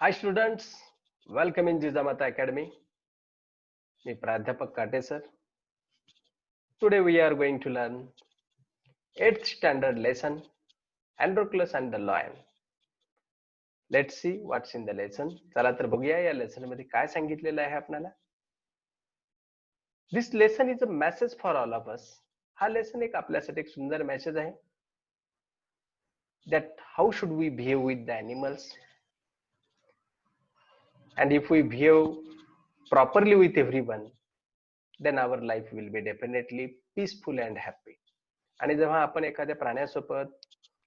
Hi students, welcome in Jizamata Academy. मी प्राध्यापक काटे sir. Today we are going to learn 8th standard lesson Androclus and the Lion. Let's see what's in the lesson. चला तर बघूया या lesson मध्ये काय सांगितलेलं आहे आपल्याला. This lesson is a message for all of us. हा लेसन एक आपल्यासाठी एक सुंदर मेसेज आहे. That how should we behave with the animals? And if we behave properly with everyone, then our life will be definitely peaceful and happy. आणि जेव्हा आपण एखाद्या प्राण्यासोबत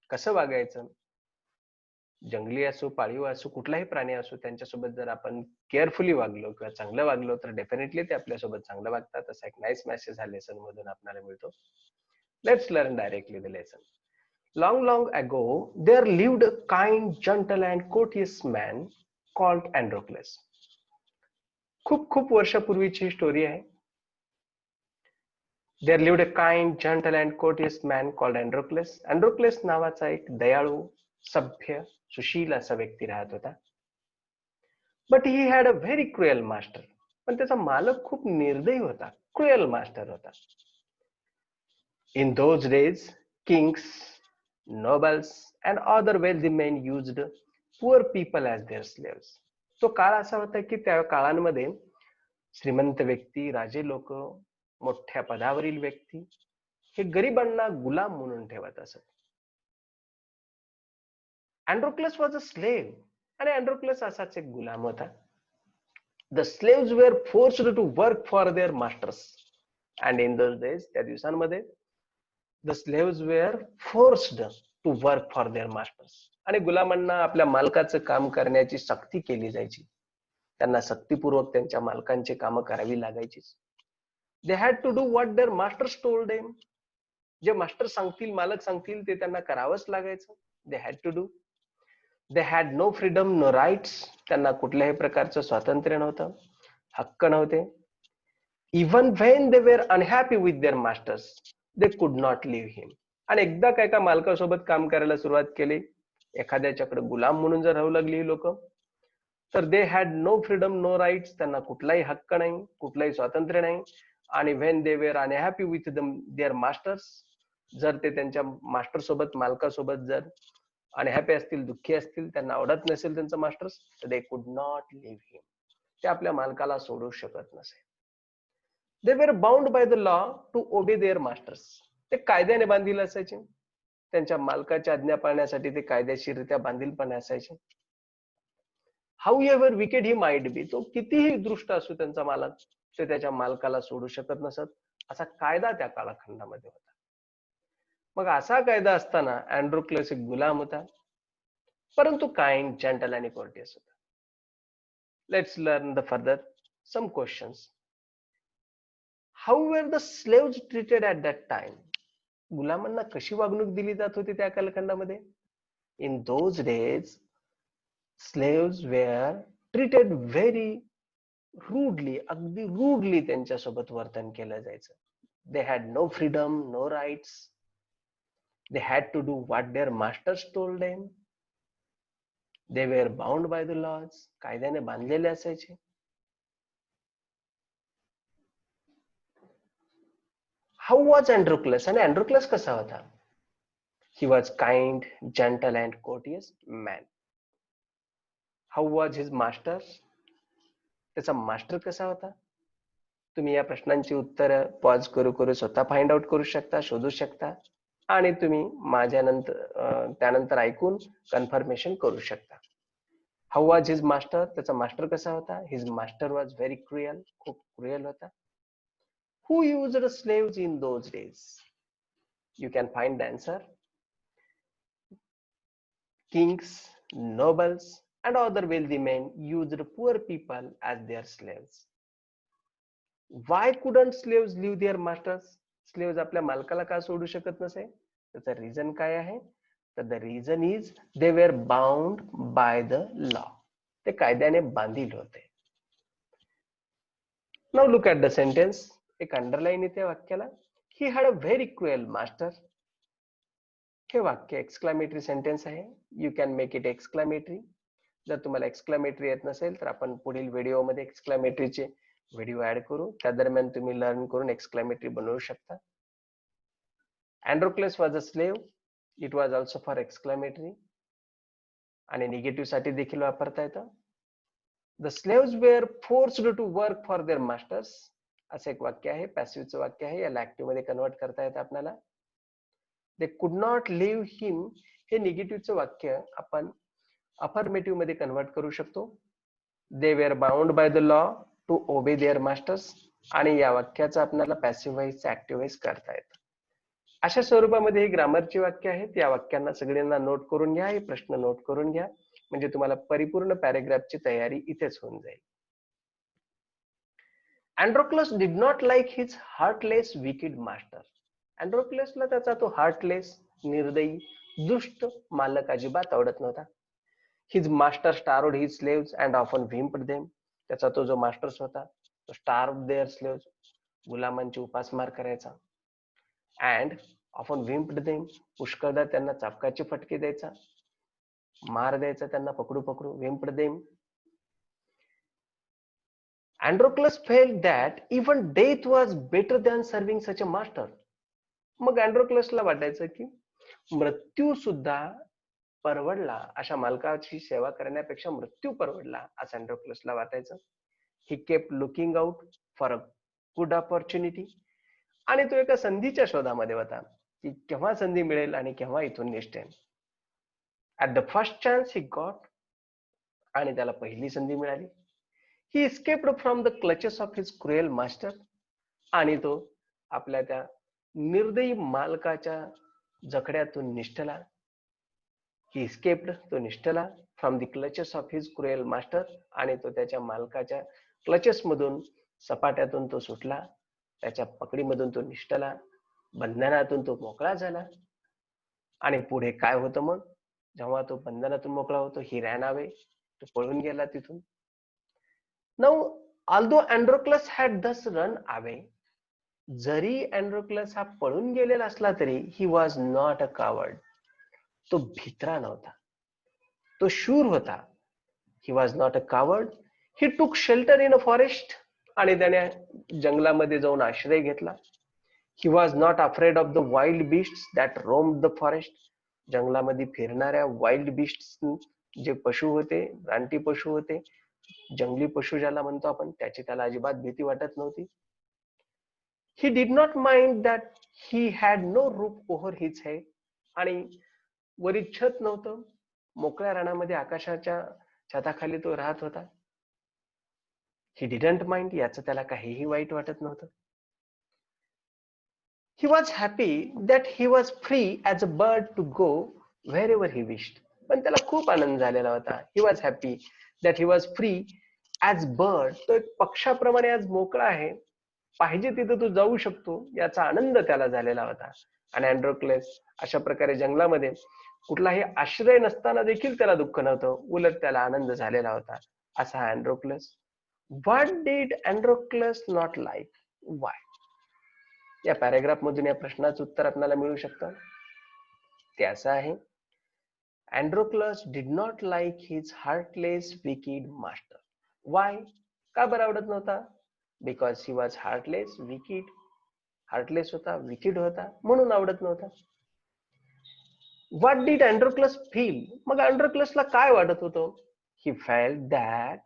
कसं वागायचं, जंगली असो, पाळीव असो, कुठलाही प्राणी असो, त्यांच्यासोबत जर आपण केअरफुली वागलो किंवा चांगलं वागलो तर डेफिनेटली ते आपल्यासोबत चांगलं वागतात. असा एक नाईस मेसेज हा लेसन मधून आपल्याला मिळतो. Let's learn directly the lesson. Long ago, there lived a kind, gentle and courteous man called Androcles. खूप वर्षापूर्वीची स्टोरी आहे. There lived a kind, gentle and courteous man called Androcles. Androcles नावाचा एक दयाळू, सभ्य, सुशील असा व्यक्ती राहत होता. But he had a very cruel master. पण त्याचा मालक खूप निर्दयी होता, cruel master होता. In those days, kings, nobles and other wealthy men used poor people as their slaves. तो काळ असा होता की त्या काळांमध्ये श्रीमंत व्यक्ती, राजे लोक, मोठ्या पदावरील व्यक्ती हे गरिबांना गुलाम म्हणून ठेवत असत. अँड्रोक्लस वॉज अ स्लेव आणि अँड्रोक्लस असाच एक गुलाम होता. The slaves were forced to work for their masters. And in those days, त्या दिवसांमध्ये the slaves were forced to work for their masters. आणि गुलामांना आपल्या मालकाचं काम करण्याची सक्ती केली जायची. त्यांना सक्तीपूर्वक त्यांच्या मालकांची कामं करावी लागायची. They had to do what their masters told them. जे मास्टर सांगतील, मालक सांगतील ते त्यांना करावंच लागायचं. They had to do. They had no freedom, no rights. त्यांना कुठल्याही प्रकारचं स्वातंत्र्य नव्हतं, हक्क नव्हते. Even when they were unhappy with their masters, they could not leave him. आणि एकदा काय का मालकासोबत काम करायला सुरुवात केली, एखाद्याच्याकडे गुलाम म्हणून जर राहू लागली ही लोक, तर they had no freedom, no rights. त्यांना कुठलाही हक्क नाही, कुठलाही स्वातंत्र्य नाही. आणि when they were unhappy with their masters, जर ते त्यांच्या मास्टर सोबत, मालकासोबत जर अनहॅपी असतील, दुःखी असतील, त्यांना आवडत नसेल त्यांचं मास्टर्स, तर दे कुड नॉट लिव्ह हिम. ते आपल्या मालकाला सोडू शकत नसे. They were bound by the law to obey their masters. ते कायद्याने बांधील असायचे. त्यांच्या मालकाची आज्ञा पाळण्यासाठी ते कायदेशीररित्या बांधीलपणे असायचे. However wicked he might be, तो कितीही दृष्ट असो त्यांचा मालक, ते त्याच्या मालकाला सोडू शकत नसत. असा कायदा त्या कालखंडामध्ये होता. मग असा कायदा असताना अँड्रोक्लस एक गुलाम होता, परंतु काइंड, जेंटल आणि कोर्टियस होता. Let's learn the further some questions. How were the slaves treated at that time. गुलामांना कशी वागणूक दिली जात होती त्या कालखंडामध्ये? In those days slaves were treated very rudely, अगदी rudely त्यांच्यासोबत वर्तन केलं जायचं. They had no freedom, no rights. They had to do what their masters told them. They were bound by the laws. कायद्याने बांधलेले असायचे. How was Androclus? आणि Androclus कसा होता? He was kind, gentle and courteous man. How was his master? त्याचा master कसा होता? तुम्ही या प्रश्नांची उत्तर पॉज करू स्वतः फाइंड आउट करू शकता, शोधू शकता आणि तुम्ही माझ्यानंतर त्यानंतर ऐकून कन्फर्मेशन करू शकता. How was his master? त्याचा मास्टर कसा होता? His master was very cruel, खूप क्रुएल होता. Who used slaves in those days? You can find the answer. Kings, nobles and other wealthy men used poor people as their slaves. Why couldn't slaves leave their masters? Slaves आपल्या मालकाला का सोडू शकत नसे? त्याचा reason काय आहे? तर the reason is they were bound by the law. ते कायद्याने बांधील होते. Now look at the sentence. एक अंडरलाईन येते वाक्याला. He had a very cruel master. हे वाक्य एक्सक्लामेटरी सेंटेन्स आहे. You can make it exclamatory. जर तुम्हाला एक्सक्लामेटरी येत नसेल तर आपण पुढील व्हिडिओमध्ये एक्सक्लामेटरीचे व्हिडिओ ऍड करू, त्या दरम्यान तुम्ही लर्न करून एक्सक्लामेटरी बनवू शकता. Androcles was a slave. It was also for exclamatory. आणि निगेटिव्ह साठी देखील वापरता येतं. The slaves were forced to work for their masters. असं एक वाक्य आहे, पॅसिव्हचं वाक्य आहे, याला ऍक्टिव्ह मध्ये कन्वर्ट करता येतं आपल्याला. They could not leave him. हे निगेटिव्हचं वाक्य आपण अफर्मेटिव्ह मध्ये कन्वर्ट करू शकतो. They were bound by the law to obey their masters. आणि या वाक्याचं आपल्याला पॅसिव्ह व्हॉइस ऍक्टिव्ह व्हॉइस करता येतं. अशा स्वरूपामध्ये ही ग्रामरची वाक्य आहेत. या वाक्यांना सगळ्यांना नोट करून घ्या, हे प्रश्न नोट करून घ्या, म्हणजे तुम्हाला परिपूर्ण पॅरेग्राफची तयारी इथेच होऊन जाईल. Androcles did not like his heartless wicked master. Androclesला त्याचा तो हार्टलेस, निर्दयी, दुष्ट मालक अजिबात आवडत नव्हता. His master starved his slaves and often whipped them. त्याचा तो जो मास्टर्स होता तो starved their slaves, गुलामांची उपासमार करायचा. And often whipped them, पुष्कळदा त्यांना चापकाचे फटके द्यायचा, मार द्यायचा त्यांना पकडू पकडू, whipped them. Androcles felt that even death was better than serving such a master. मग अँड्रोक्लसला वाटायचं की मृत्यू सुद्धा परवडला, अशा मालकाची सेवा करण्यापेक्षा मृत्यू परवडला असं अँड्रोक्लसला वाटायचं. He kept looking out for a good opportunity. आणि तो एका संधीच्या शोधामध्ये होता की केव्हा संधी मिळेल आणि केव्हा इथून निष्ठेन. At the first chance he got, आणि त्याला पहिली संधी मिळाली. He escaped from the clutches of his cruel master. आणि तो आपल्या त्या निर्दयी मालकाच्या जखड्यातून निष्ठला. He escaped, तो निष्ठला from the clutches of his cruel master. आणि तो त्याच्या मालकाच्या क्लचेस मधून, सपाट्यातून तो सुटला, त्याच्या पकडीमधून तो निष्ठला, बंधनातून तो मोकळा झाला. आणि पुढे काय होतं मग जेव्हा तो बंधनातून मोकळा होतो? He ran away, तो पळून गेला तिथून. Now, although Androcles had thus run away, जरी अँड्रोक्लस हा पळून गेलेला असला तरी he was not a coward. तो भित्रा नव्हता, तो शूर होता. He was not a coward. He took shelter in a forest. आणि त्याने जंगलामध्ये जाऊन आश्रय घेतला. He was not afraid of the wild beasts that roamed the forest. जंगलामध्ये फिरणाऱ्या वाईल्ड बीस्ट्स, जे पशु होते, रानटी पशु होते, जंगली पशु ज्याला म्हणतो आपण, त्याची त्याला अजिबात भीती वाटत नव्हती. He did not mind that he had no roof over his head. आणि वरी छत नव्हतं, मोकळ्या रानामध्ये आकाशाच्या छताखाली तो राहत होता. He didn't mind, याचं त्याला काहीही वाईट वाटत नव्हतं. He was happy that he was free as a bird to go wherever he wished. पण त्याला खूप आनंद झालेला होता. He was happy that he was free as bird. तो एक पक्षाप्रमाणे आज मोकळा आहे, पाहिजे तिथे तो जाऊ शकतो, याचा आनंद त्याला झालेला होता. आणि अँड्रोक्लेस अशा प्रकारे जंगलामध्ये कुठलाही आश्रय नसताना देखील त्याला दुःख नव्हतं, उलट त्याला आनंद झालेला होता. असा हा Androcles. What did Androcles not like? Why? या पॅराग्राफ मधून या प्रश्नाचं उत्तर आपल्याला मिळू शकतं. ते असं आहे, Androcles did not like his heartless wicked master. Why? का बरं आवडत नव्हता? Because he was heartless wicked. Heartless होता, विकिड होता, म्हणून आवडत नव्हता. What did Androcles feel? मग अँड्रोक्लसला काय वाटत होतं? He felt that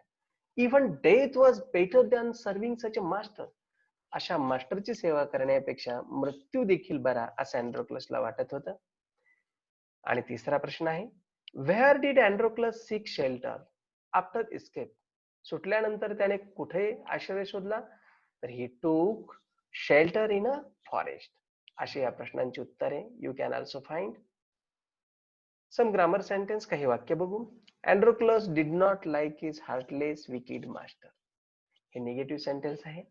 even death was better than serving such a master. अशा मास्टरची सेवा करण्यापेक्षा मृत्यू देखील बरा, असं अँड्रोक्लसला वाटत होतं. आणि तिसरा प्रश्न आहे, where did Androcles seek shelter after escape? सुटल्यानंतर त्याने कुठे आश्रय शोधला? तर ही टूक शेल्टर इन अ फॉरेस्ट. अशी या प्रश्नांची उत्तरे. You can also find some grammar sentence. काही वाक्य बघू. Androcles did not like his heartless wicked master. हे निगेटिव्ह सेंटेन्स आहे.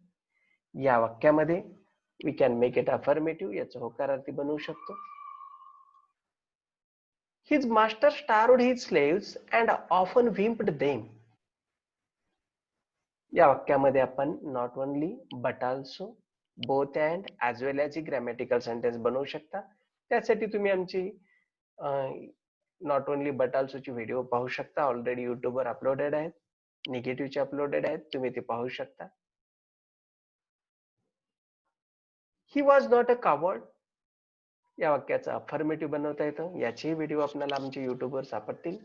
या वाक्यामध्ये we can make it affirmative, याचं होकारार्थी बनवू शकतो. His master starved his slaves and often whipped them. या वाक्यामध्ये आपण not only but also, both and, as well as ही ग्रॅमॅटिकल सेंटेन्स बनवू शकता. त्यासाठी तुम्ही आमची नॉट ओनली बट ऑल्सोची व्हिडिओ पाहू शकता, ऑलरेडी युट्यूबवर अपलोडेड आहेत, निगेटिव्हचे अपलोडेड आहेत, तुम्ही ते पाहू शकता. He was not a coward, या वाक्याचं अफर्मेटिव्ह बनवता येतं, याचेही व्हिडिओ आपल्याला आमच्या युट्यूबवर सापडतील.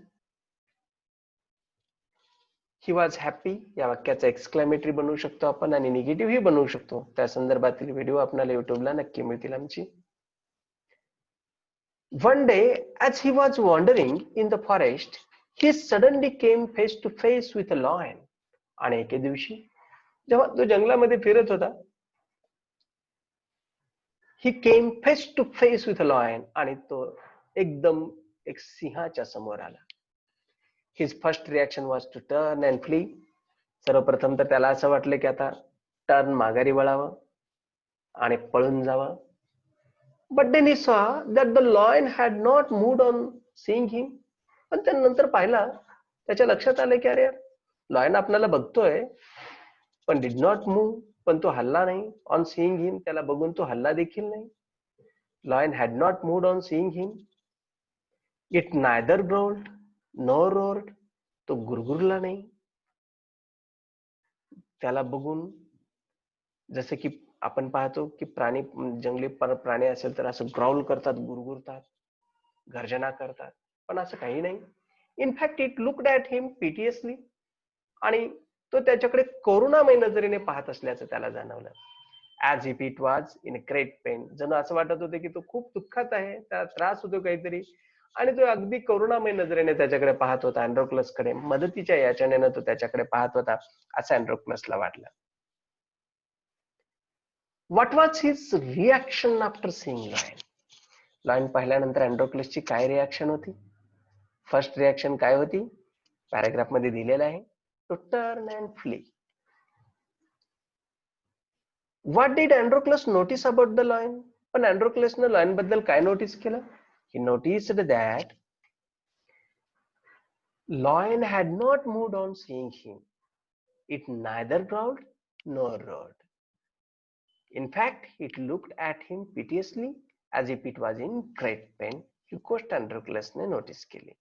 ही वॉज हॅपी, या वाक्याचं एक्सक्लेमेटरी बनवू शकतो आपण आणि निगेटिव्ह ही बनवू शकतो. त्या संदर्भातील व्हिडिओ आपल्याला युट्यूबला नक्की मिळतील आमची. One day, as he was wandering in the forest, he suddenly came face to face with a lion. आणि एके दिवशी जेव्हा तो जंगलामध्ये फिरत होता, he came face to face with a lion, आणि तो एकदम एक सिंहाच्या समोर आला. His first reaction was to turn and flee. सर्वप्रथम तर त्याला असं वाटलं की आता टर्न माघारी वळावं आणि पळून जावं. But then he saw that the lion had not moved on seeing him. पण त्यानंतर पाहिला, त्याच्या लक्षात आलं की अरे लॉयन आपल्याला बघतोय पण डिड नॉट मूव्ह, पण तो हल्ला नाही. ऑन सीइंग हिम, त्याला बघून तो हल्ला देखील नाही. Lion had not moved on seeing him. It neither growled nor roared, तो गुरगुरला नाही. त्याला बघून जसे की आपण पाहतो की प्राणी, जंगली प्राणी असेल तर असं ग्राउल करतात, गुरगुरतात, गर्जना करतात, पण असं काही नाही. इनफॅक्ट इट लुक्ड ॲट हिम पिटियसली, आणि तो त्याच्याकडे करुणामय नजरेने पाहत असल्याचं त्याला जाणवलं. As if it was in great pen, जणू असं वाटत होतं की तो खूप दुःखात आहे, त्याला त्रास होतो काहीतरी, आणि तो अगदी करुणामय नजरेने त्याच्याकडे पाहत होता. अँड्रोक्लसकडे मदतीच्या याचनेनं तो त्याच्याकडे पाहत होता, असं अँड्रोक्लसला वाटलं. What was his reaction after seeing lion? Lion पाहिल्यानंतर अँड्रोक्लसची काय रिॲक्शन होती? फर्स्ट रिॲक्शन काय होती? पॅराग्राफ मध्ये दिलेलं आहे, to turn and flee. What did Androcles notice about the lion? पण अँड्रोक्लसनं लायन बद्दल काय नोटीस केलं? He noticed that lion had not moved on seeing him. It neither growled nor roared. In fact, it looked at him piteously as if it was in great pain. ही गोष्ट अँड्रोक्लसने notice केली.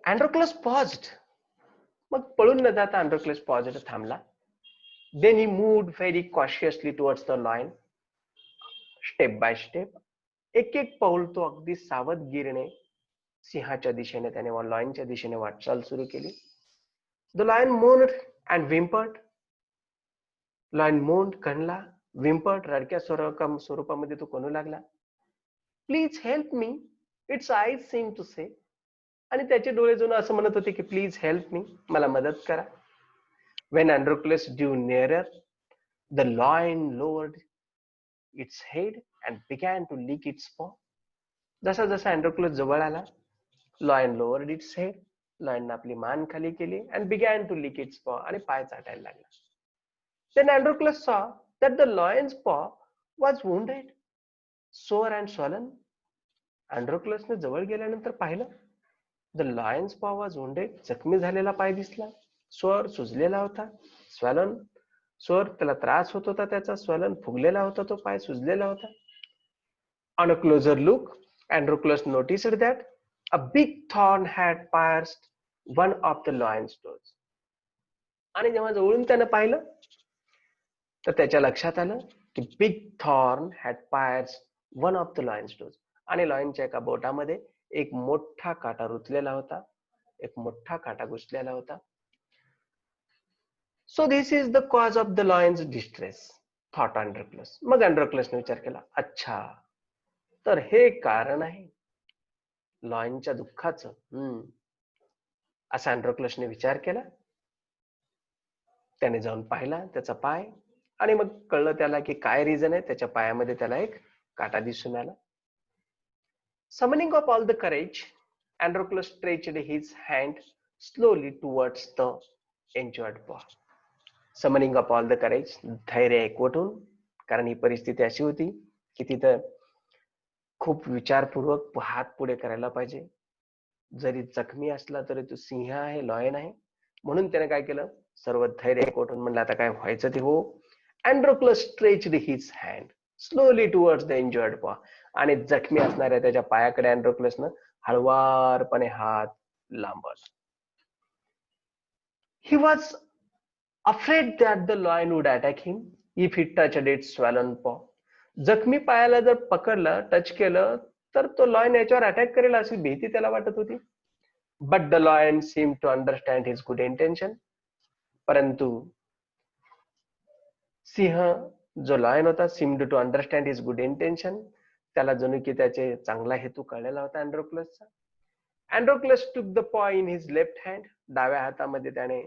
अँड्रोक्लस paused. मग पळून न जाता अँड्रोक्लस paused, थांबला. Then he moved very cautiously towards the lion. Step by step, एक एक पाऊल तो अगदी सावधगिरीने सिंहाच्या दिशेने, त्याने लॉयनच्या दिशेने वाटचाल सुरू केली. The lion moaned and whimpered. Lion moaned, कणला, व्हिम्पर्ड, रडक्या स्वरूपामध्ये तो कणू लागला. Please help me, its eyes seem to say. आणि त्याचे डोळे जणू असं म्हणत होते की प्लीज हेल्प मी, मला मदत करा. When Androcles drew nearer, the lion lowered its head and began to lick its paw. जसा जसा अँड्रोक्लस जवळ आला, lion lowered its head, lion आपली मान खाली केली, and began to lick its paw, आणि पाय चाटायला लागला. Then Androclus saw that the lion's paw was wounded, sore and swollen. अँड्रोक्लसने जवळ गेल्यानंतर पाहिलं, द लायन्स पॉ वॉज वुंडेड, जखमी झालेला पाय दिसला. स्वर सुजलेला होता. स्वॅलन, स्वर, त्याला त्रास होत होता त्याचा. स्वॅलन, फुगलेला होता तो पाय, सुजलेला होता. On a closure look, Androclus noticed that a big thorn had pierced one of the lion's toes. आणि जेव्हा जवळून त्यानं पाहिलं तर त्याच्या लक्षात आलं की big thorn had pierced one of the Lions toes, आणि लॉयनच्या एका बोटामध्ये एक मोठा काटा रुतलेला होता, एक मोठा काटा घुसलेला होता. So this is the cause of the lion's distress, thought Androcles. मग अँड्रोक्लसने विचार केला, अच्छा, तर हे कारण आहे लॉयनच्या दुःखाचं. असा अँड्रोक्लसने विचार केला. त्याने जाऊन पाहिला त्याचा पाय, आणि मग कळलं त्याला की काय रिझन आहे. त्याच्या पायामध्ये त्याला एक काटा दिसून आला. Summoning up all the courage, Androclus stretched his hand slowly towards the injured paw. Summoning up all the courage, धैर्य एकवटून, कारण ही परिस्थिती अशी होती की तिथं खूप विचारपूर्वक हात पुढे करायला पाहिजे. जरी जखमी असला तरी तो सिंह आहे, लॉयन आहे, म्हणून त्याने काय केलं, सर्व धैर्य एकवटून म्हणलं आता काय व्हायचं ते हो. Androclus stretched his hand slowly towards the injured paw. आणि जखमी असणाऱ्या त्याच्या पायाकडे अँड्रोक्लसनं हळवारपणे हात लांबवला. He was afraid that the lion would attack him if he touched its swollen paw. जखमी पायाला जर पकडलं, टच केलं तर तो लॉयन याच्यावर अटॅक करेल अशी भीती त्याला वाटत होती. But the lion seem to understand his good intention. परंतु सिंह जो लॉयन होता seemed to understand his good intention. त्याला जणू की त्याचे चांगला हेतू कळलेला होता अँड्रोक्लसचा. अँड्रोक्लस टूक द पॉ इन हिज लेफ्ट हँड. डाव्या हातामध्ये त्याने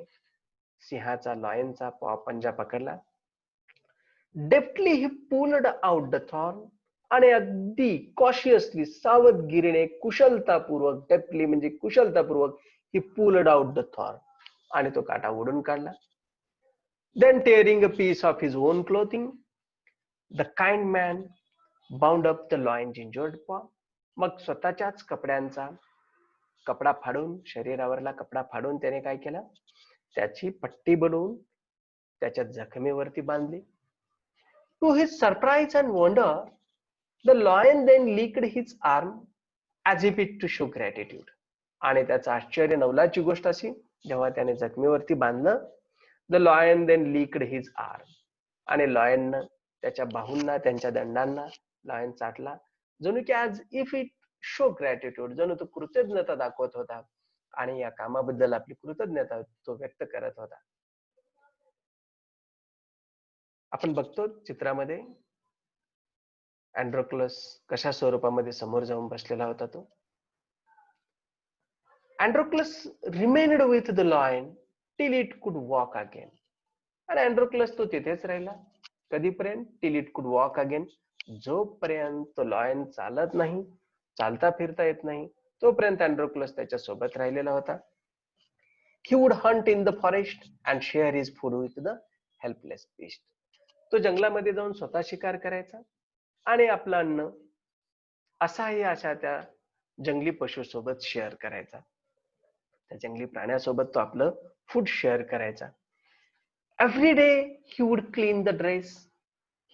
सिंहाचा लॉयनचा पॉ पंजा पकडला. Deftly he pulled out the thorn. आणि अगदी कॉशियसली सावधगिरीने कुशलतापूर्वक, डेफ्टली म्हणजे कुशलतापूर्वक ही पुल्ड आउट द थॉर्न आणि तो काटा ओढून काढला. Then tearing a piece of his own clothing, the kind man bound up the lion's injured paw. मग स्वतःच्याच कपड्यांचा कपडा फाडून, शरीरावरला कपडा फाडून त्याने काय केलं, त्याची पट्टी बनवून त्याच्या जखमेवरती बांधली. To his surprise and wonder, the lion then licked his arm as if it to show gratitude. आणि त्याचं आश्चर्य, नवलाची गोष्ट अशी, जेव्हा त्याने जखमेवरती बांधलं, the lion then licked his arm. आणि लॉयननं त्याच्या बाहूंना, त्यांच्या दंडांना लॉयन चाटला, जणू की as if it show gratitude, जणू तो कृतज्ञता दाखवत होता आणि या कामाबद्दल आपली कृतज्ञता तो व्यक्त करत होता. आपण बघतो चित्रामध्ये अँड्रोक्लस कशा स्वरूपामध्ये समोर जाऊन बसलेला होता तो. Androcles remained with the lion till it could walk again. आणि अँड्रोक्लस तो तिथेच राहिला कधीपर्यंत, till it could walk again, जोपर्यंत तो लॉयन चालत नाही, चालता फिरता येत नाही, तोपर्यंत अँड्रोक्लस त्याच्या सोबत राहिलेला होता. He would hunt in the forest and share his food with the helpless beast. तो जंगलामध्ये जाऊन स्वतः शिकार करायचा आणि आपलं अन्न असाही अशा त्या जंगली पशु सोबत शेअर करायचा. त्या जंगली प्राण्यासोबत तो आपलं फूड शेअर करायचा. Every day he would clean the dress.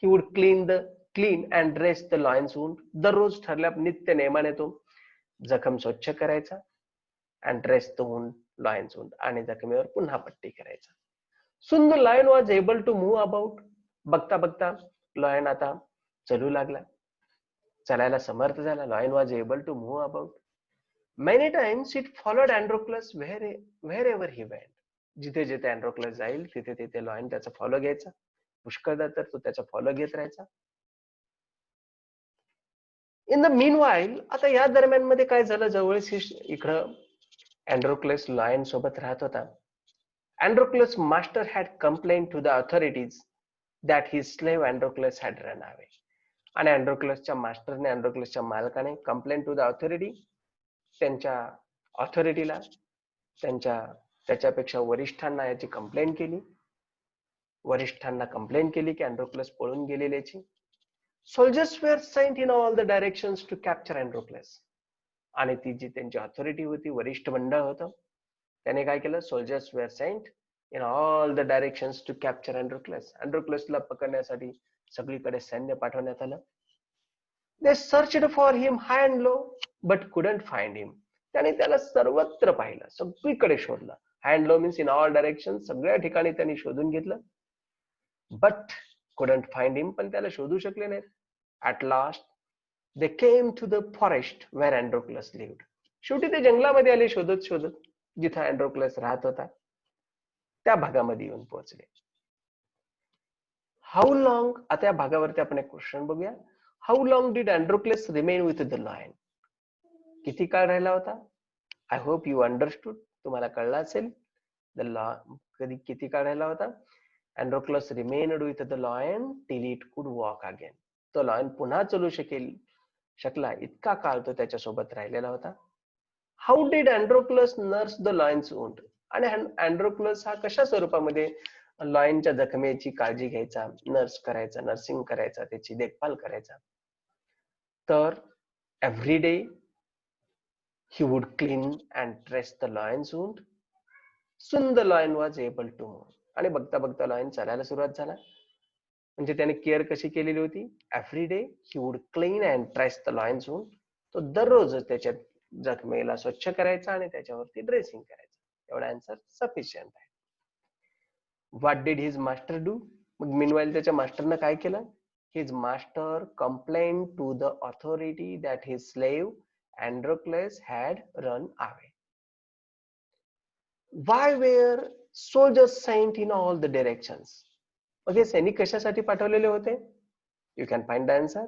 He would clean and dress the lion's wound. दररोज ठरल्या नित्य नेमाने तो जखम स्वच्छ करायचा and dress the wound, lion's wound, आणि जखमेवर पुन्हा पट्टी करायचा. Soon the lion was able to move about. बघता बघता लॉयन आता चलू लागला, चालायला समर्थ झाला. Lion was able to move about. Many times it followed Androcles wherever he went. जिथे जिथे अँड्रोक्लस जाईल तिथे तिथे लॉयन त्याचा फॉलो घ्यायचा. पुष्कळदा तर तो त्याचा फॉलो घेत राहायचा. इन द मीन वाईल, आता या दरम्यान मध्ये काय झालं, जवळच इकडं अँड्रोक्लस लॉयन सोबत राहत होता. Androcles master had complaint to the authorities that his slave Androcles had run away. आणि अँड्रोक्लसच्या मास्टरने, अँड्रोक्लसच्या मालकाने कंप्लेंट टू द ऑथॉरिटी, त्यांच्या ऑथॉरिटीला, त्याच्यापेक्षा वरिष्ठांना याची कंप्लेंट केली. वरिष्ठांना कंप्लेंट केली की अँड्रोक्लस पळून गेलेल्याची. Soldiers were sent in all the directions to capture Androcles. आणि ती जी त्यांची ऑथॉरिटी होती, वरिष्ठ मंडळ होतं, त्याने काय केलं, soldiers were sent in all the directions to capture Androcles. अँड्रोक्लसला पकडण्यासाठी सगळीकडे सैन्य पाठवण्यात आलं. They searched for him high and low but couldn't find him. त्याने त्याला सर्वत्र पाहिलं, सगळीकडे शोधलं. High and low means in all direction, सगळ्या ठिकाणी त्यांनी शोधून घेतलं. बट कुडंट फाइंड हिम, पण त्याला शोधू शकले नाहीत. At last they came to the forest where Androcles lived. शेवटी ते जंगलामध्ये आले शोधत शोधत, जिथं अँड्रोक्लस राहत होता त्या भागामध्ये येऊन पोहोचले. हाऊ लॉंग, आता या भागावरती आपण एक क्वेश्चन बघूया. How long did Androcles remain with the lion. किती काळ राहिला होता. आय होप यू अंडरस्टूड, तुम्हाला कळलं असेल. किती काळ राहिला होता. Androcles remained with the lion till it could walk again. तो लायन पुन्हा चलू शकला इतका काळ तो त्याच्यासोबत राहिलेला होता. How did Androcles nurse the lion's wound. आणि अँड्रोक्लस हा कशा स्वरूपामध्ये लॉयनच्या जखमेची काळजी घ्यायचा, नर्स करायचा, नर्सिंग करायचा, त्याची देखभाल करायचा. तर every day he would clean and dress the lion's wound. Soon the lion was able to move. आणि बघता बघता लॉयन चालायला सुरुवात झाला. म्हणजे त्याने केअर कशी केलेली होती? Every day he would clean and trace the Lions wound. तो दररोज त्याच्या जखमेला स्वच्छ करायचा आणि त्याच्यावरती ड्रेसिंग करायचं. एवढा आन्सर सफिशियंट आहे. What did his master do? मग मीनवाईल त्याच्या मास्टरनं काय केलं? His master complain to the authority that his slave Androcles had run away. Why were soldiers sent in all the directions? मग हे सैनिक कशासाठी पाठवलेले होते? You can find the answer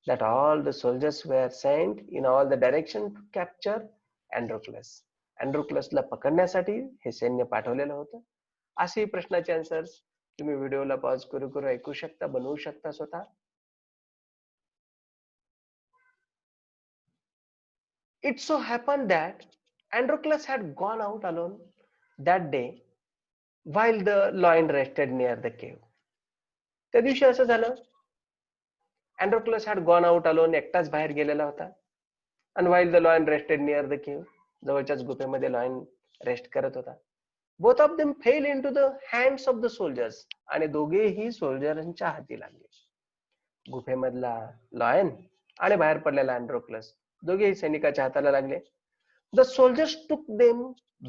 that all the soldiers were sent in all the direction to capture Androcles. Androclesला पकडण्यासाठी हे सैन्य पाठवलेलं होतं. असे प्रश्नाचे आन्सर्स तुम्ही व्हिडिओला पॉज करू करू ऐकू शकता, बनवू शकता स्वतः. It so happened that Androcles had gone out alone that day while the lion rested near the cave. त्या दिवशी असं झालं, Androcles had gone out alone, एकटाच बाहेर गेलेला होता. And while the lion rested near the cave, जवळच्याच गुफेमध्ये lion rest करत होता. Both of them fell into the hands of the soldiers. आणि दोघेही सोल्जरांच्या हाती लागले. गुफेमधला लॉयन आणि बाहेर पडलेला अँड्रोक्लस दोघेही सैनिकाच्या हाताला लागले. The soldiers took them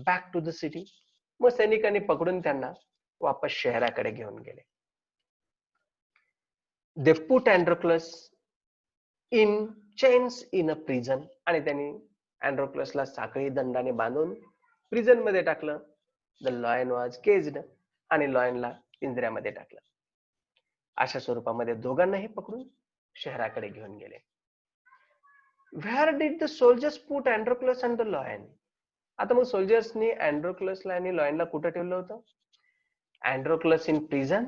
back to the city. मग सैनिकांनी पकडून त्यांना वापस शहराकडे घेऊन गेले. They put Androcles in chains in a prison. आणि त्यांनी अँड्रोक्लसला साखळी दंडाने बांधून प्रिझन मध्ये टाकलं. The lion was caged. आणि लॉयनला पिंजऱ्यामध्ये टाकलं. अशा स्वरूपामध्ये दोघांनाही पकडून शहराकडे घेऊन गेले. Where did the soldiers put Androclus and the lion? आता मग सोल्जर्सनी अँड्रोक्लसला आणि लॉयनला कुठं ठेवलं होतं? Androcles in prison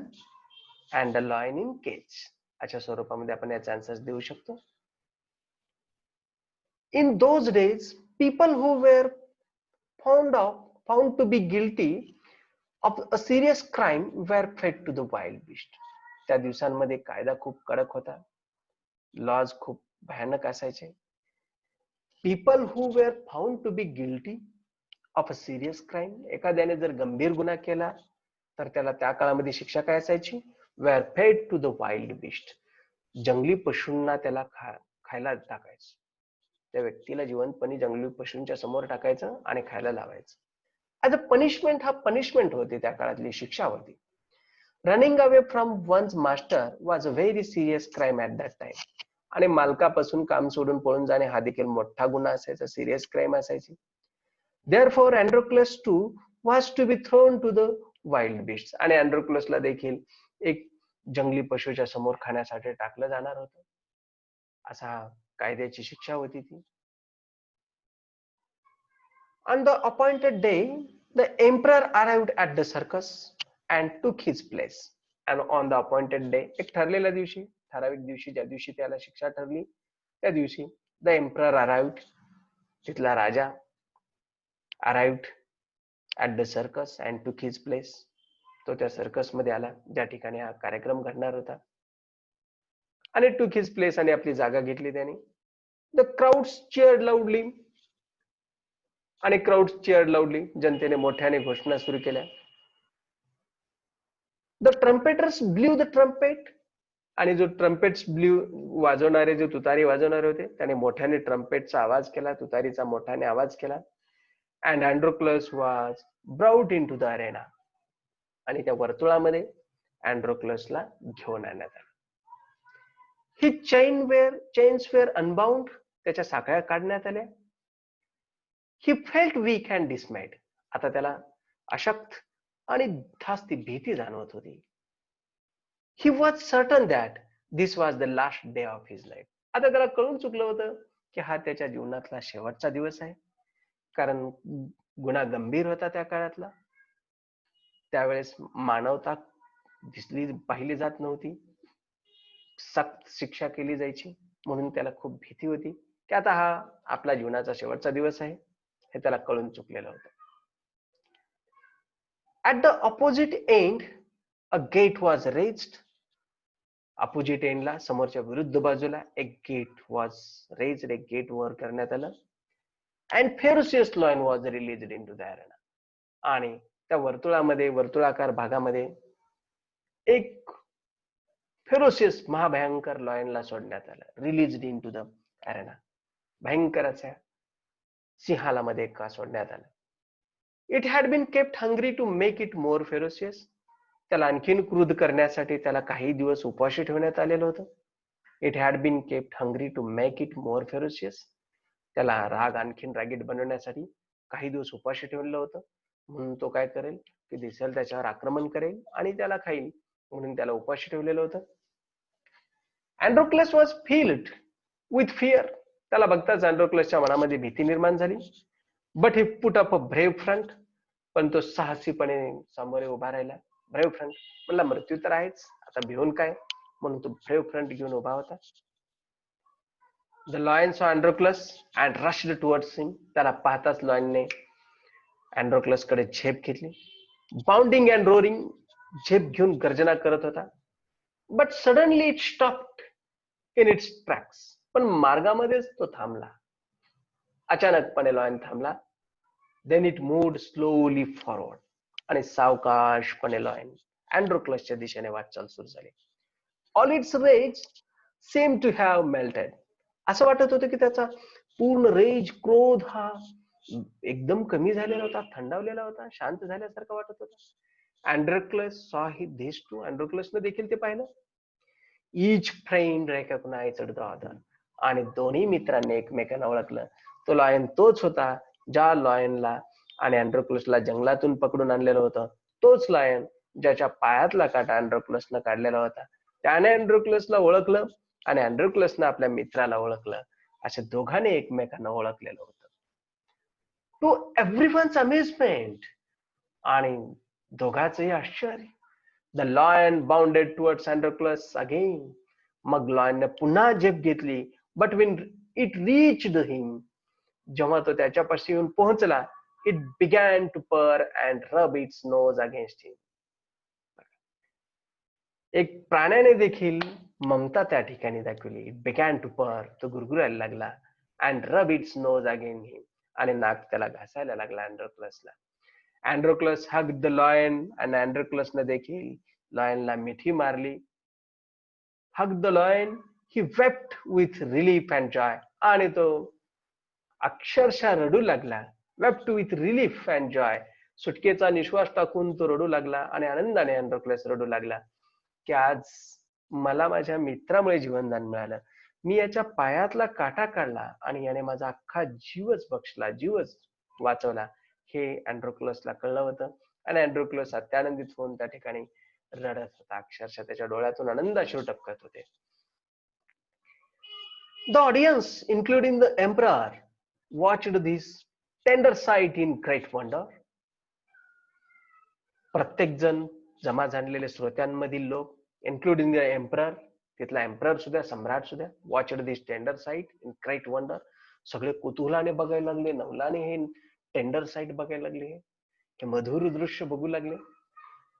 and the lion in cage. अशा स्वरूपामध्ये आपण याचे आन्सर्स देऊ शकतो. In those days, people who were found to be guilty of a serious crime were fed to the wild beast. त्या दिवसांमध्ये कायदा खूप कडक होता. लॉज खूप भयानक असायचे. People who were found to be guilty of a serious crime, एखाद्याने जर गंभीर गुन्हा केला तर त्याला त्या काळामध्ये शिक्षा काय असायची? were fed to the wild beast. जंगली पशूंना त्याला खायला टाकायचं. त्या व्यक्तीला जिवंतपणी जंगली पशूंच्या समोर टाकायचं आणि खायला लावायचं. ऍज अ पनिशमेंट, हा पनिशमेंट होती, त्या काळातली शिक्षा होती. Running away from one's master was a very serious crime at that time. आणि मालकापासून काम सोडून पळून जाणे हा देखील मोठा गुन्हा असायचा, सिरियस क्राईम असायची. Therefore Androclus too was to be thrown to the wild beasts. आणि अँड्रोक्लसला देखील एक जंगली पशूच्या समोर खाण्यासाठी टाकलं जाणार होतं. असा कायद्याची शिक्षा होती ती. On the appointed day, the emperor arrived at the circus and took his place. And on the appointed day, एक ठरलेल्या दिवशी, ठराविक दिवशी, ज्या दिवशी त्याला शिक्षा ठरली त्या दिवशी द एम्परर अराइव्ड, तिथला राजा arrived at the circus and took his place. तो त्या सर्कस मध्ये आला ज्या ठिकाणी हा कार्यक्रम घडणार होता, आणि टुक हिज प्लेस, आणि आपली जागा घेतली त्याने. The crowds cheered loudly. आणि क्राउड्स चीयर्ड लाऊडली, जनतेने मोठ्याने घोषणा सुरू केल्या. The trumpeters blew the trumpet. आणि जो ट्रम्पेट्स ब्ल्यू वाजवणारे, जे तुतारी वाजवणारे होते, त्याने मोठ्याने ट्रम्पेटचा आवाज केला, तुतारीचा मोठ्याने आवाज केला. And Androcles was brought into the arena. आणि त्या वर्तुळामध्ये अँड्रोक्लसला घेऊन आणण्यात आलं. He chains were unbound. त्याच्या साखळ्या काढण्यात आल्या. He felt weak and dismayed. आता त्याला अशक्त आणि धास्ती भीती जाणवत होती. He was certain that this was the last day of his life. आता त्याला कळून चुकलं होतं की हा त्याच्या जीवनातला शेवटचा दिवस आहे, कारण गुन्हा गंभीर होता त्या काळातला. त्यावेळेस मानवता पाहिली जात नव्हती, सक्त शिक्षा केली जायची. म्हणून त्याला खूप भीती होती की आता हा आपला जीवनाचा शेवटचा दिवस आहे, हे त्याला कळून चुकलेलं होतं. At the opposite end, a gate was raised. Opposite एंडला, समोरच्या विरुद्ध बाजूला, एक गेट वॉज रेज्ड, एक गेट वर करण्यात आलं. And ferocious lion was released into the arena. आणि त्या वर्तुळामध्ये, वर्तुळाकार भागामध्ये एक फेरोसियस महाभयंकर लॉयनला सोडण्यात आलं, released into the arena. भयंकर अशा सिंहाला मध्ये का सोडण्यात आलं. It had been kept hungry to make it more ferocious. त्याला आणखीन क्रुद्ध करण्यासाठी त्याला काही दिवस उपाशी ठेवण्यात आलेलं होतं. It had been kept hungry to make it more ferocious. त्याला राग आणखीन रागीट बनवण्यासाठी काही दिवस उपाशी ठेवलेलं होतं. म्हणून तो काय करेल की दिसेल त्याच्यावर आक्रमण करेल आणि त्याला खाईल, म्हणून त्याला उपाशी ठेवलेलं होतं. अँड्रोक्लस वॉज फिल्ड विथ फिअर. त्याला बघताच अँड्रोक्लसच्या मनामध्ये भीती निर्माण झाली. But he put up a brave front. पण तो साहसीपणे सामोरे उभा राहिला. ब्रेव्ह फ्रंट म्हणला मृत्यू तर आहेच, आता भिवून काय, म्हणून तो ब्रेव्ह फ्रंट घेऊन उभा होता. द लॉयन सॉ अँड्रोक्लस अँड रश्ड टुवर्ड्स हिम. त्याला पाहताच लॉयनने अँड्रोक्लस कडे झेप घेतली. बाउंडिंग अँड रोरिंग, झेप घेऊन गर्जना करत होता. But suddenly it stopped in its tracks. पण मार्गामध्येच तो थांबला. अचानकपणे लॉयन थांबला. Then it moved slowly forward. आणि सावकाशपणे लॉयन अँड्रोक्लसच्या दिशेने वाटचाल सुरू झाली. All its rage seem to have melted. असं वाटत होतं की त्याचा पूर्ण रेज, क्रोध हा एकदम कमी झालेला होता, थंडावलेला होता, शांत झाल्यासारखं वाटत होता. अँड्रोक्लस सॉ धिस टू. अँड्रोक्लसने देखील ते पाहिलं. Each friend recognised the other. आणि दोन्ही मित्रांनी एकमेकांना ओळखलं. तो लॉयन तोच होता ज्या लॉयनला आणि अँड्रोक्लसला जंगलातून पकडून आणलेलं होतं. तोच लॉयन ज्याच्या पायातला काटा अँड्रोक्लसनं काढलेला होता. त्याने अँड्रोक्लसला ओळखलं आणि अँड्रोक्लसनं आपल्या मित्राला ओळखलं. अशा दोघांनी एकमेकांना ओळखलेलं होतं. To everyone's amazement. आणि दोघांचंही आश्चर्य. The lion bounded towards Androcles again. मग लॉयनने पुन्हा झेप घेतली. But when it reached him, जेव्हा तो त्याच्यापाशी येऊन पोहोचला, it began to purr and rub its nose against him. एक प्राण्याने देखील ममता त्या ठिकाणी दाखवली. इट बिगॅन टू पर, तो गुरगुरायला लागला. And rub its knows again हिम, आणि नाक त्याला घासायला लागला अँड्रोक्लसला. अँड्रोक्लस हग द लॉयन, आणि अँड्रोक्लसने देखील लॉयनला मिठी मारली. Hug the lion, he wept with relief and joy. आणि तो अक्षरशः रडू लागला. Wept with relief and joy. सुटकेचा निश्वास टाकून तो रडू लागला आणि आनंदाने अँड्रोक्लस रडू लागला की आज मला माझ्या मित्रामुळे जीवनदान मिळालं. मी याच्या पायातला काटा काढला आणि याने माझा अख्खा जीवच बक्षला, जीवच वाचवला. हे अँड्रोक्लसला कळलं होतं आणि अँड्रोक्लस अत्यानंदित होऊन त्या ठिकाणी रडत होता. अक्षरशः त्याच्या डोळ्यातून आनंद अश्रू टपकत होते. The audience, including the emperor, watched this tender sight in great wonder. प्रत्येक जण जमा झालेले श्रोत्यांमधील लोक, इन्क्लुडिंग द एम्परर, तिथला एम्परर सुद्धा, सम्राट सुद्धा, watched this tender site in great wonder. सगळे कुतूहलाने बघायला लागले, नवलाने हे टेंडर साइट बघायला लागले, हे मधुर दृश्य बघू लागले.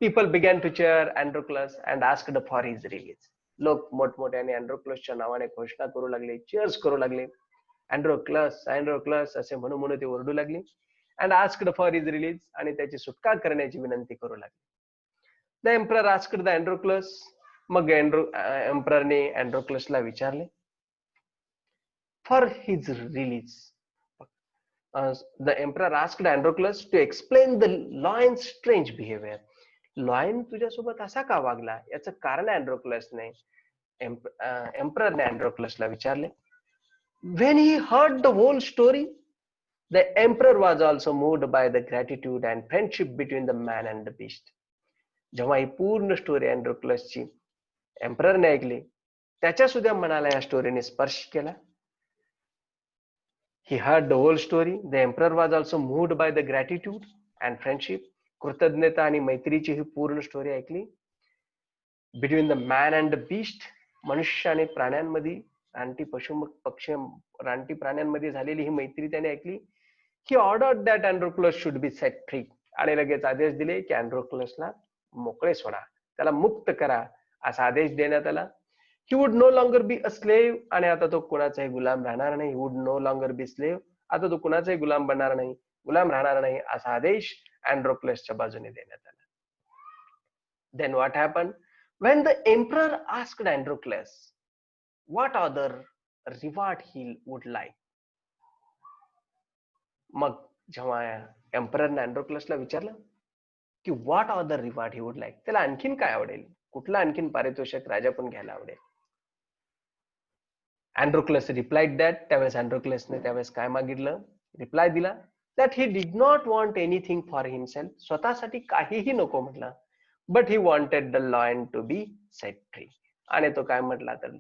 People began to cheer Androcles and asked for his release. लोक मोठमोठ्याने अँड्रोक्लसच्या नावाने घोषणा करू लागले, चीअर्स करू लागले. अँड्रोक्लस, अँड्रोक्लस असे म्हणून म्हणून ते ओरडू लागले. And asked for his release, आणि त्याची सुटका करण्याची विनंती करू लागले. The emperor asked the Androcles. मग एम्पररने अँड्रोक्लसला विचारले for his release. The emperor asked Androcles to explain the lion strange behaviour. Lion तुझ्यासोबत असा का वागला, याचं कारण अँड्रोक्लसने एम्पररने अँड्रोक्लसला विचारले. When he heard the whole story, the emperor was also moved by the gratitude and friendship between the man and the beast. जेव्हा ही पूर्ण स्टोरी अँड्रोक्लसची एम्पररने ऐकली, त्याच्या सुद्धा मनाला या स्टोरीने स्पर्श केला. He heard the whole story. The emperor was also moved by the gratitude and friendship. कृतज्ञता आणि मैत्रीची ही पूर्ण स्टोरी ऐकली. Between the man and the beast, मनुष्य आणि प्राण्यांमध्ये, रानटी पशु पक्षी रानटी प्राण्यांमध्ये झालेली ही मैत्री त्याने ऐकली. He ordered that Androclus should be set free. आणि लगेच आदेश दिले की अँड्रोक्लसला मोकळे सोडा, त्याला मुक्त करा, असा आदेश देण्यात आला. He would no longer be a slave. आणि आता तो कुणाचाही गुलाम राहणार नाही. He would no longer be slave. आता तो कुणाचाही गुलाम बनणार नाही, गुलाम राहणार नाही, असा आदेश अँड्रोक्लसच्या बाजूने देण्यात आला. Then what happened? When the emperor asked Androcles what other reward he would like, मग जेव्हा एम्पररने अँड्रोक्लसला विचारलं की what other reward he would like, त्याला आणखीन काय आवडेल, कुठलं आणखीन पारितोषिक राजा पण घ्यायला आवडेल. अँड्रोक्लस रिप्लाइड दॅट, त्यावेळेस अँड्रोक्लसने त्यावेळेस काय मागितलं, रिप्लाय दिला that he did not want anything for himself, स्वतःसाठी काहीही नको म्हटलं, but he wanted the lion to be set free. आणि तो काय म्हटला तर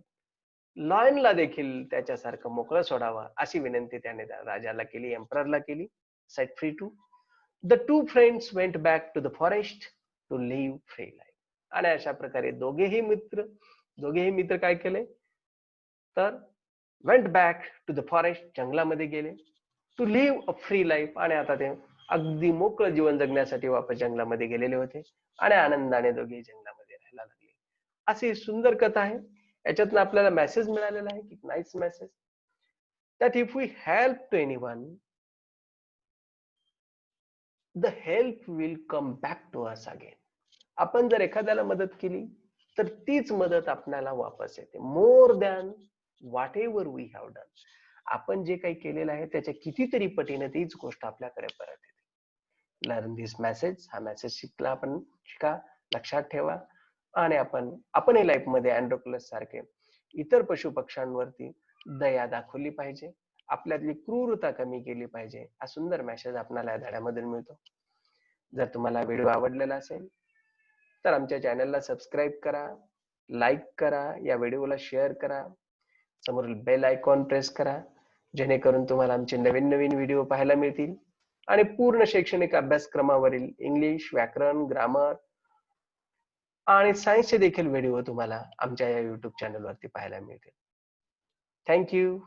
लॉयनला देखील त्याच्यासारखं मोकळं सोडावं अशी विनंती त्याने राजाला केली, एम्पररला केली, set free too. The two friends went back to the forest to live free life. आणि अशा प्रकारे दोघेही मित्र काय केले तर went back to the forest, जंगलामध्ये गेले, to live a free life. आणि आता ते अगदी मोकळं जीवन जगण्यासाठी वापस जंगलामध्ये गेलेले होते आणि आनंदाने दोघे जंगलामध्ये राहायला लागले. अशी सुंदर कथा आहे. याच्यातनं आपल्याला मेसेज मिळालेला आहे की nice message, that if we help to anyone, the help will come back to us again. आपण जर एखाद्याला मदत केली तर तीच मदत आपल्याला वापस येते, more than whatever we have done. आपण जे काही केलेलं आहे त्याच्या कितीतरी पटीने तीच गोष्ट आपल्याकडे परत येते. लर्न दिस मेसेज, हा मेसेज शिका, लक्षात ठेवा. आणि आपण हे लाईफ मध्ये अँड्रोक्लस सारखे इतर पशु पक्ष्यांवरती दया दाखवली पाहिजे, आपल्यातली क्रूरता कमी केली पाहिजे. हा सुंदर मेसेज आपल्याला या धड्यामधून मिळतो. जर तुम्हाला व्हिडिओ आवडलेला असेल तर आमच्या चॅनलला सबस्क्राईब करा, लाईक करा, या व्हिडिओला शेअर करा, समोरील बेल आयकॉन प्रेस करा, जेणेकरून तुम्हाला आमचे नवीन नवीन व्हिडिओ पाहायला मिळतील आणि पूर्ण शैक्षणिक अभ्यासक्रमावरील इंग्लिश, व्याकरण, ग्रामर आणि सायन्सचे देखील व्हिडिओ तुम्हाला आमच्या या युट्यूब चॅनलवरती पाहायला मिळतील. थँक्यू.